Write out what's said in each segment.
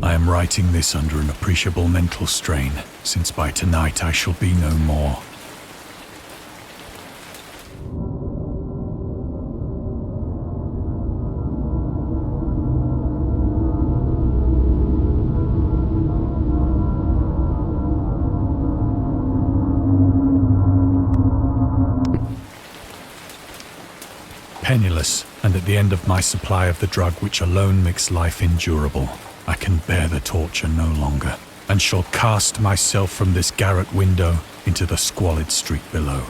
I am writing this under an appreciable mental strain, since by tonight I shall be no more. Penniless, and at the end of my supply of the drug which alone makes life endurable, I can bear the torture no longer, and shall cast myself from this garret window into the squalid street below.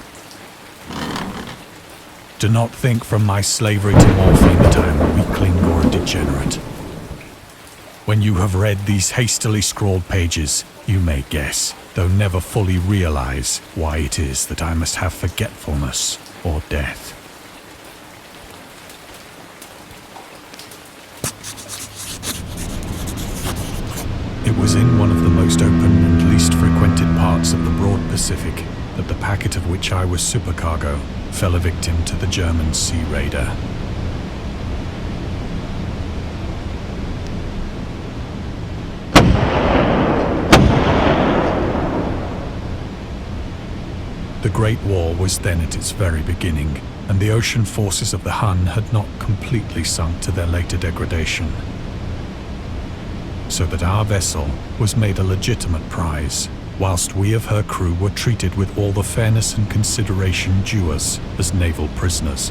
Do not think from my slavery to morphine that I am a weakling or a degenerate. When you have read these hastily scrawled pages, you may guess, though never fully realize, why it is that I must have forgetfulness or death. It was in one of the most open and least frequented parts of the broad Pacific that the packet of which I was supercargo fell a victim to the German sea raider. The Great War was then at its very beginning, and the ocean forces of the Hun had not completely sunk to their later degradation, so that our vessel was made a legitimate prize, whilst we of her crew were treated with all the fairness and consideration due us as naval prisoners.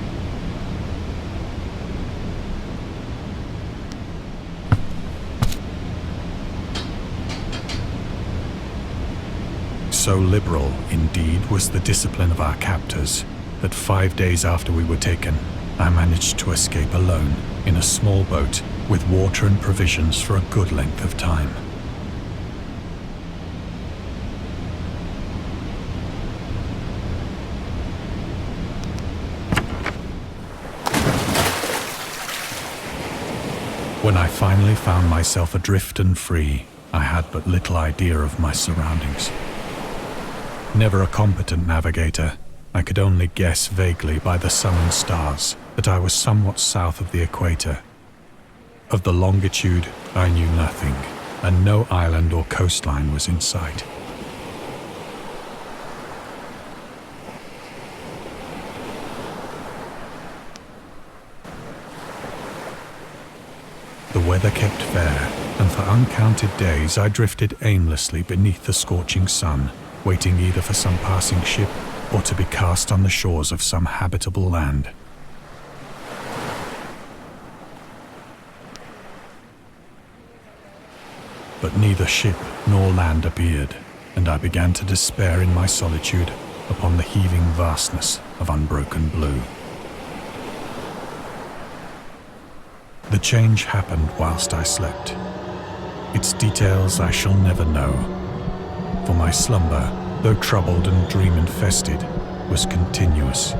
So liberal, indeed, was the discipline of our captors, that 5 days after we were taken, I managed to escape alone in a small boat with water and provisions for a good length of time. When I finally found myself adrift and free, I had but little idea of my surroundings. Never a competent navigator, I could only guess vaguely by the sun and stars that I was somewhat south of the equator. Of the longitude, I knew nothing, and no island or coastline was in sight. The weather kept fair, and for uncounted days I drifted aimlessly beneath the scorching sun, waiting either for some passing ship or to be cast on the shores of some habitable land. But neither ship nor land appeared, and I began to despair in my solitude upon the heaving vastness of unbroken blue. The change happened whilst I slept. Its details I shall never know, for my slumber, though troubled and dream-infested, was continuous.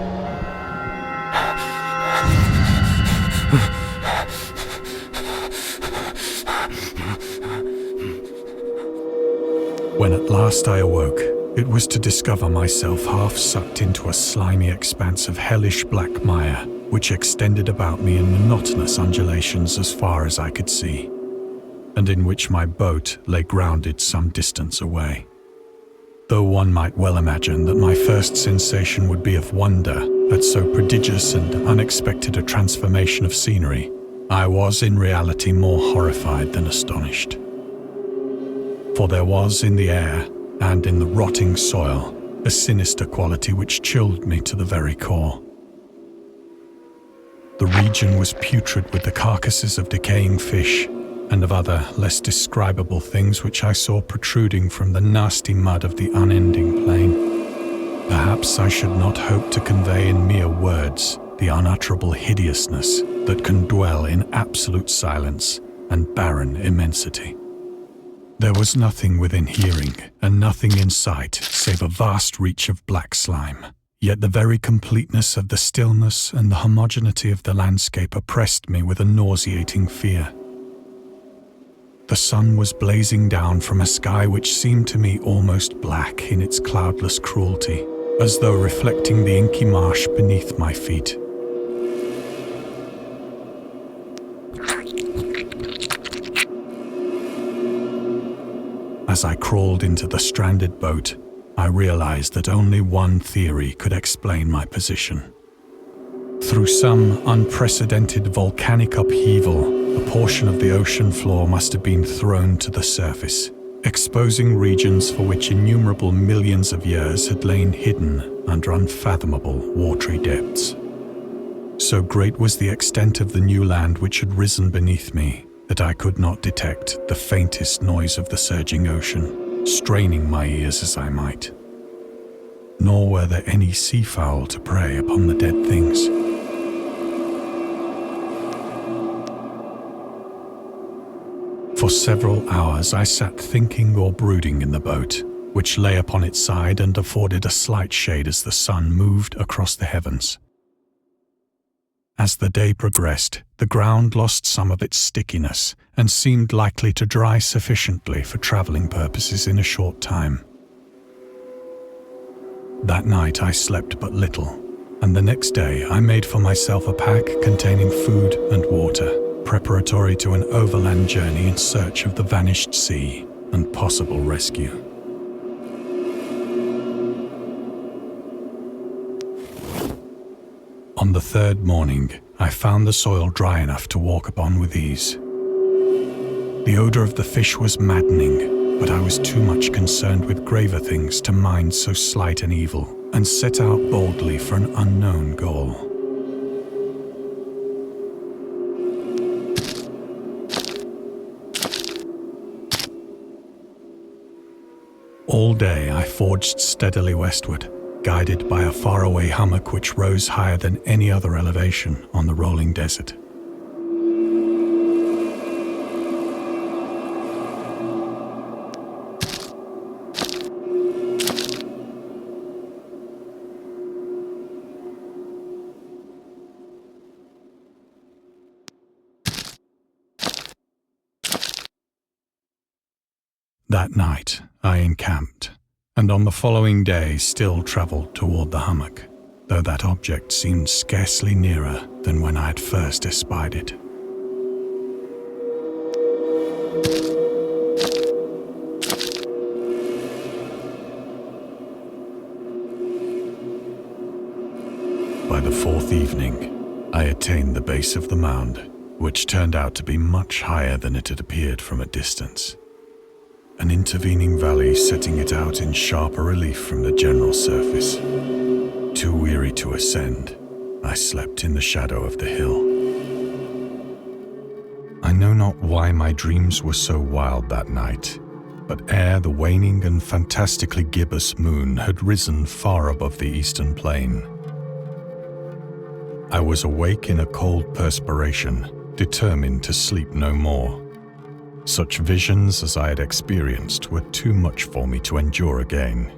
When at last I awoke, it was to discover myself half sucked into a slimy expanse of hellish black mire, which extended about me in monotonous undulations as far as I could see, and in which my boat lay grounded some distance away. Though one might well imagine that my first sensation would be of wonder at so prodigious and unexpected a transformation of scenery, I was in reality more horrified than astonished. For there was in the air, and in the rotting soil, a sinister quality which chilled me to the very core. The region was putrid with the carcasses of decaying fish, and of other, less describable things which I saw protruding from the nasty mud of the unending plain. Perhaps I should not hope to convey in mere words the unutterable hideousness that can dwell in absolute silence and barren immensity. There was nothing within hearing, and nothing in sight, save a vast reach of black slime. Yet the very completeness of the stillness and the homogeneity of the landscape oppressed me with a nauseating fear. The sun was blazing down from a sky which seemed to me almost black in its cloudless cruelty, as though reflecting the inky marsh beneath my feet. As I crawled into the stranded boat, I realized that only one theory could explain my position. Through some unprecedented volcanic upheaval, a portion of the ocean floor must have been thrown to the surface, exposing regions for which innumerable millions of years had lain hidden under unfathomable watery depths. So great was the extent of the new land which had risen beneath me that I could not detect the faintest noise of the surging ocean, straining my ears as I might. Nor were there any seafowl to prey upon the dead things. For several hours I sat thinking or brooding in the boat, which lay upon its side and afforded a slight shade as the sun moved across the heavens. As the day progressed, the ground lost some of its stickiness and seemed likely to dry sufficiently for traveling purposes in a short time. That night I slept but little, and the next day I made for myself a pack containing food and water, preparatory to an overland journey in search of the vanished sea and possible rescue. On the third morning, I found the soil dry enough to walk upon with ease. The odor of the fish was maddening, but I was too much concerned with graver things to mind so slight an evil, and set out boldly for an unknown goal. All day I forged steadily westward, guided by a faraway hummock which rose higher than any other elevation on the rolling desert. That night I encamped, and on the following day still travelled toward the hummock, though that object seemed scarcely nearer than when I had first espied it. By the fourth evening, I attained the base of the mound, which turned out to be much higher than it had appeared from a distance. An intervening valley setting it out in sharper relief from the general surface. Too weary to ascend, I slept in the shadow of the hill. I know not why my dreams were so wild that night, but ere the waning and fantastically gibbous moon had risen far above the eastern plain, I was awake in a cold perspiration, determined to sleep no more. Such visions as I had experienced were too much for me to endure again,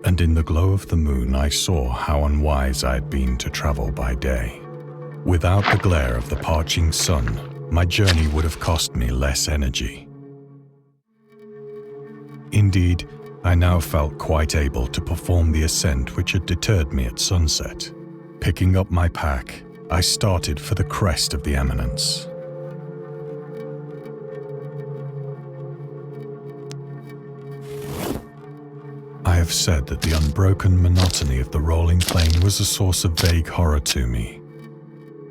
and in the glow of the moon I saw how unwise I had been to travel by day. Without the glare of the parching sun, my journey would have cost me less energy. Indeed, I now felt quite able to perform the ascent which had deterred me at sunset. Picking up my pack, I started for the crest of the eminence. I have said that the unbroken monotony of the rolling plain was a source of vague horror to me.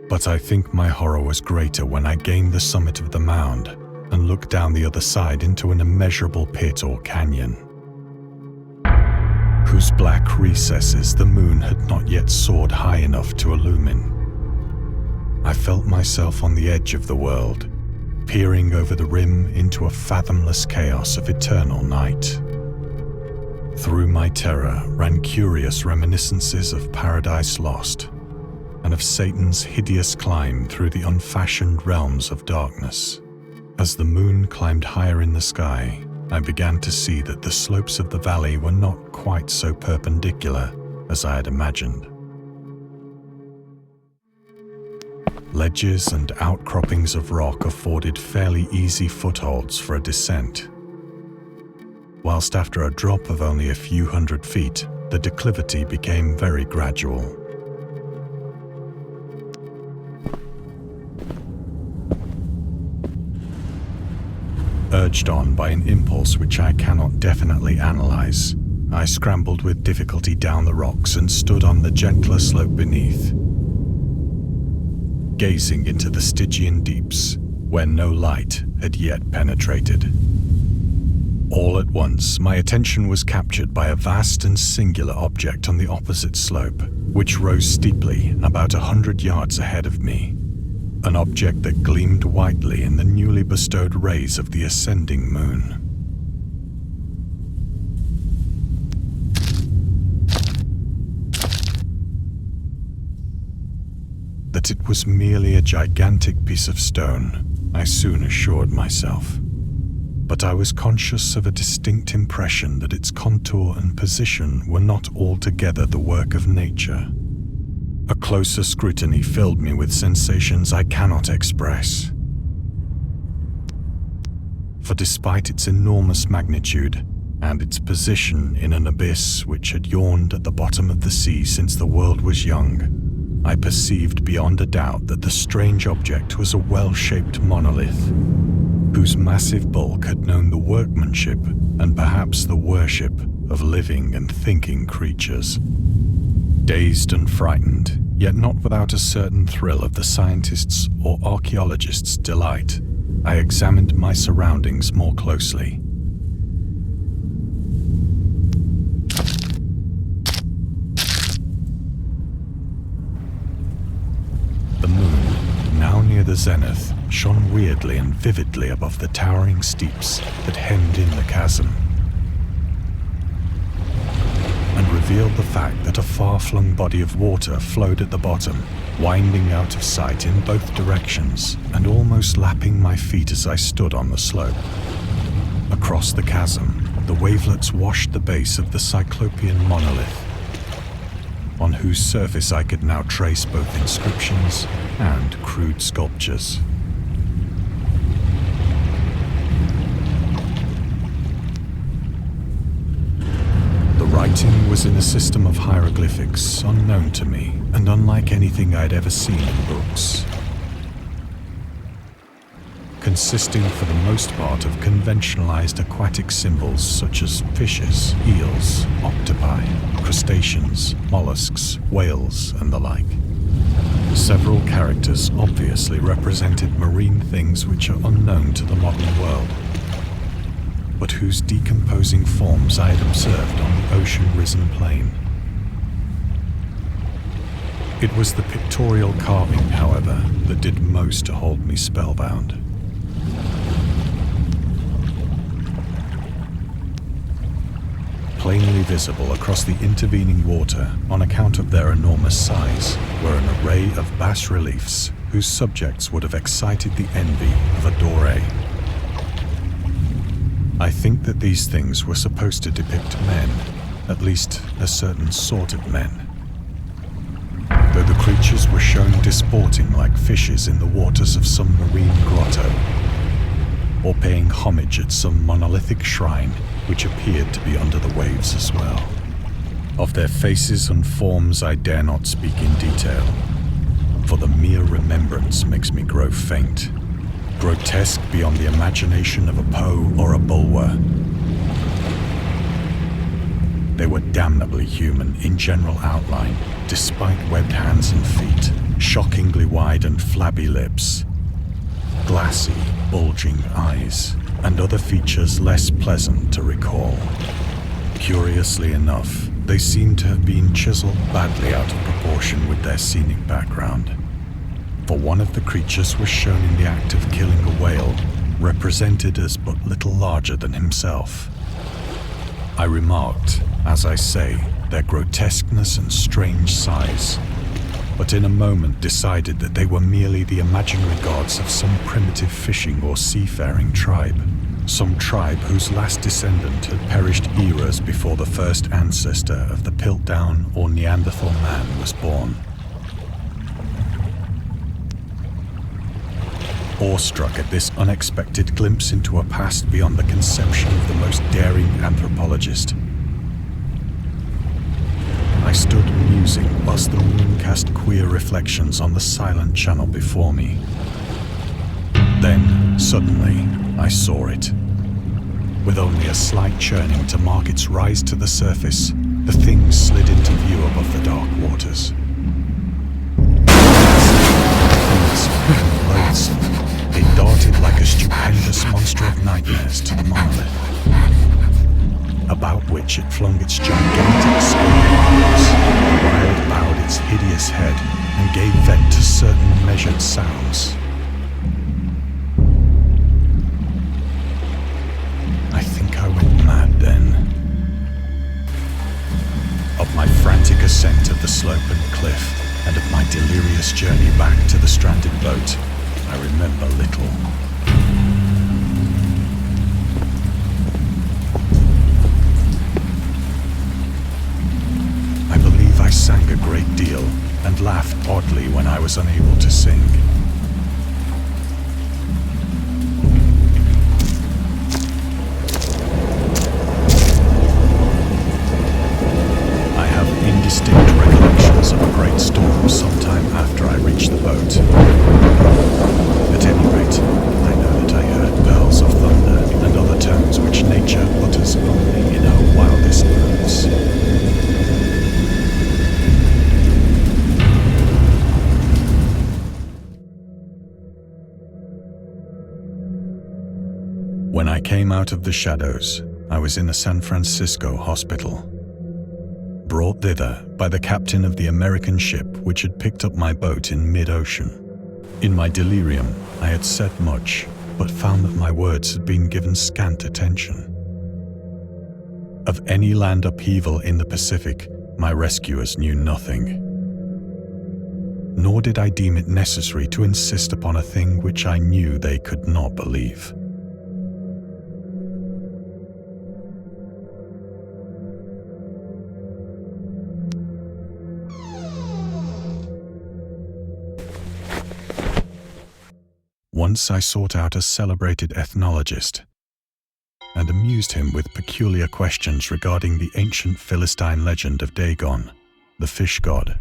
But I think my horror was greater when I gained the summit of the mound and looked down the other side into an immeasurable pit or canyon, whose black recesses the moon had not yet soared high enough to illumine. I felt myself on the edge of the world, peering over the rim into a fathomless chaos of eternal night. Through my terror ran curious reminiscences of Paradise Lost, and of Satan's hideous climb through the unfashioned realms of darkness. As the moon climbed higher in the sky, I began to see that the slopes of the valley were not quite so perpendicular as I had imagined. Ledges and outcroppings of rock afforded fairly easy footholds for a descent, whilst after a drop of only a few hundred feet, the declivity became very gradual. Urged on by an impulse which I cannot definitely analyze, I scrambled with difficulty down the rocks and stood on the gentler slope beneath, gazing into the Stygian deeps where no light had yet penetrated. All at once, my attention was captured by a vast and singular object on the opposite slope, which rose steeply about 100 yards ahead of me. An object that gleamed whitely in the newly bestowed rays of the ascending moon. That it was merely a gigantic piece of stone, I soon assured myself. But I was conscious of a distinct impression that its contour and position were not altogether the work of nature. A closer scrutiny filled me with sensations I cannot express. For despite its enormous magnitude and its position in an abyss which had yawned at the bottom of the sea since the world was young, I perceived beyond a doubt that the strange object was a well-shaped monolith, whose massive bulk had known the workmanship and perhaps the worship of living and thinking creatures. Dazed and frightened, yet not without a certain thrill of the scientist's or archaeologist's delight, I examined my surroundings more closely. The moon, now near the zenith, shone weirdly and vividly above the towering steeps that hemmed in the chasm, and revealed the fact that a far-flung body of water flowed at the bottom, winding out of sight in both directions and almost lapping my feet as I stood on the slope. Across the chasm, the wavelets washed the base of the Cyclopean monolith, on whose surface I could now trace both inscriptions and crude sculptures. The writing was in a system of hieroglyphics unknown to me and unlike anything I'd ever seen in books, consisting for the most part of conventionalized aquatic symbols such as fishes, eels, octopi, crustaceans, mollusks, whales, and the like. Several characters obviously represented marine things which are unknown to the modern world, but whose decomposing forms I had observed on the ocean-risen plain. It was the pictorial carving, however, that did most to hold me spellbound. Plainly visible across the intervening water, on account of their enormous size, were an array of bas-reliefs whose subjects would have excited the envy of a Doré. I think that these things were supposed to depict men, at least a certain sort of men, though the creatures were shown disporting like fishes in the waters of some marine grotto, or paying homage at some monolithic shrine which appeared to be under the waves as well. Of their faces and forms I dare not speak in detail, for the mere remembrance makes me grow faint, grotesque beyond the imagination of a Poe or a Bulwer. They were damnably human in general outline, despite webbed hands and feet, shockingly wide and flabby lips, glassy, bulging eyes, and other features less pleasant to recall. Curiously enough, they seemed to have been chiseled badly out of proportion with their scenic background, for one of the creatures was shown in the act of killing a whale, represented as but little larger than himself. I remarked, as I say, their grotesqueness and strange size, but in a moment decided that they were merely the imaginary gods of some primitive fishing or seafaring tribe, some tribe whose last descendant had perished eras before the first ancestor of the Piltdown or Neanderthal man was born. Awestruck at this unexpected glimpse into a past beyond the conception of the most daring anthropologist, I stood musing whilst the moon cast queer reflections on the silent channel before me. Then, suddenly, I saw it. With only a slight churning to mark its rise to the surface, the thing slid into view above the dark waters. Loathsome, it darted like a stupendous monster of nightmares to the monolith, about which it flung its gigantic scaly arms, wild bowed its hideous head, and gave vent to certain measured sounds. I think I went mad then. Of my frantic ascent of the slope and cliff, and of my delirious journey back to the stranded boat, I remember little. I believe I sang a great deal and laughed oddly when I was unable to sing. Indistinct recollections of a great storm sometime after I reached the boat. At any rate, I know that I heard bells of thunder and other tones which nature utters only in her wildest moods. When I came out of the shadows, I was in a San Francisco hospital. Brought thither by the captain of the American ship which had picked up my boat in mid-ocean. In my delirium, I had said much, but found that my words had been given scant attention. Of any land upheaval in the Pacific, my rescuers knew nothing. Nor did I deem it necessary to insist upon a thing which I knew they could not believe. Once I sought out a celebrated ethnologist and amused him with peculiar questions regarding the ancient Philistine legend of Dagon, the fish god.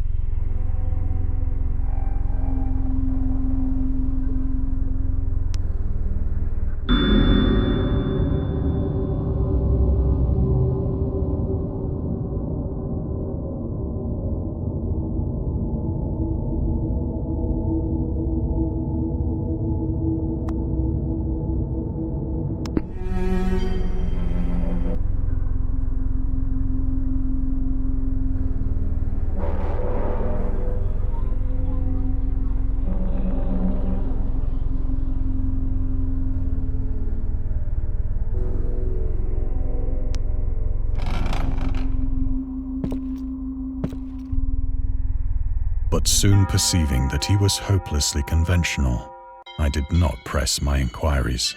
But soon perceiving that he was hopelessly conventional, I did not press my inquiries.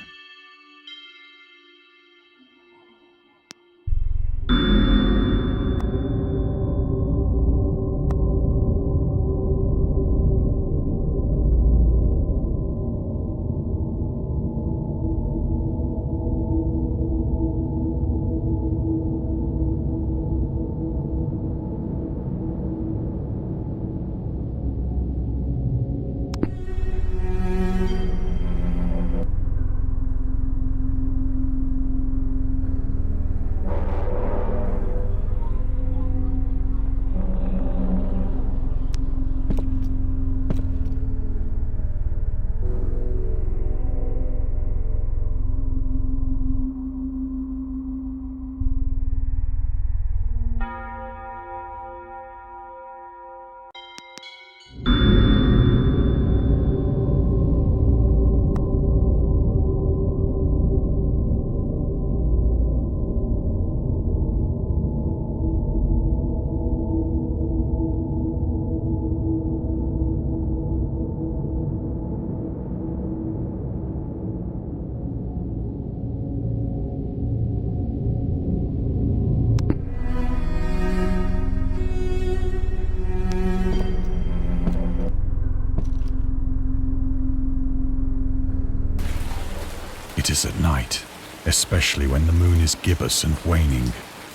It is at night, especially when the moon is gibbous and waning,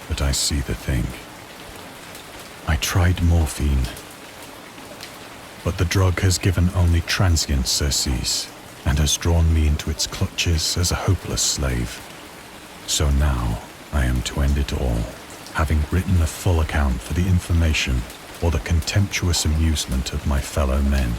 that I see the thing. I tried morphine, but the drug has given only transient surcease. and has drawn me into its clutches as a hopeless slave. So now I am to end it all, having written a full account for the information or the contemptuous amusement of my fellow men.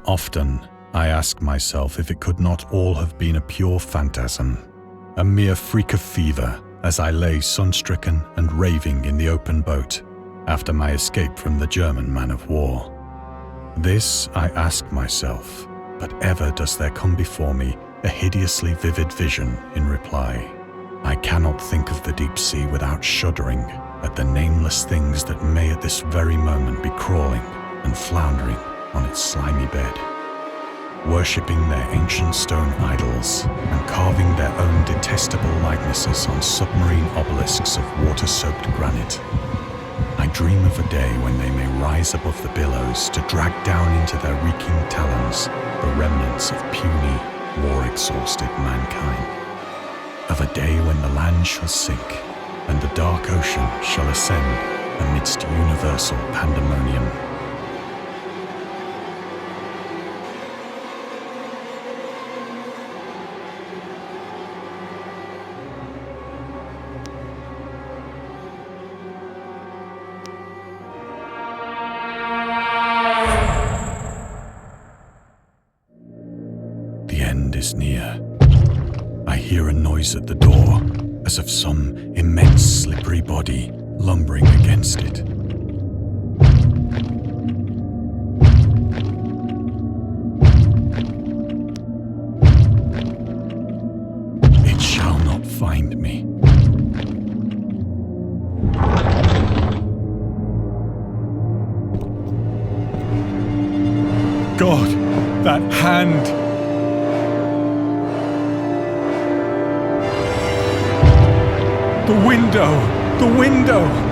Often, I ask myself if it could not all have been a pure phantasm, a mere freak of fever as I lay sun-stricken and raving in the open boat after my escape from the German man-of-war. This I ask myself, but ever does there come before me a hideously vivid vision in reply. I cannot think of the deep sea without shuddering at the nameless things that may at this very moment be crawling and floundering on its slimy bed, worshipping their ancient stone idols and carving their own detestable likenesses on submarine obelisks of water-soaked granite. I dream of a day when they may rise above the billows to drag down into their reeking talons the remnants of puny, war-exhausted mankind. Of a day when the land shall sink and the dark ocean shall ascend amidst universal pandemonium. The end is near. I hear a noise at the door, as of some immense slippery body lumbering against it. It shall not find me. God, that hand! The window! The window!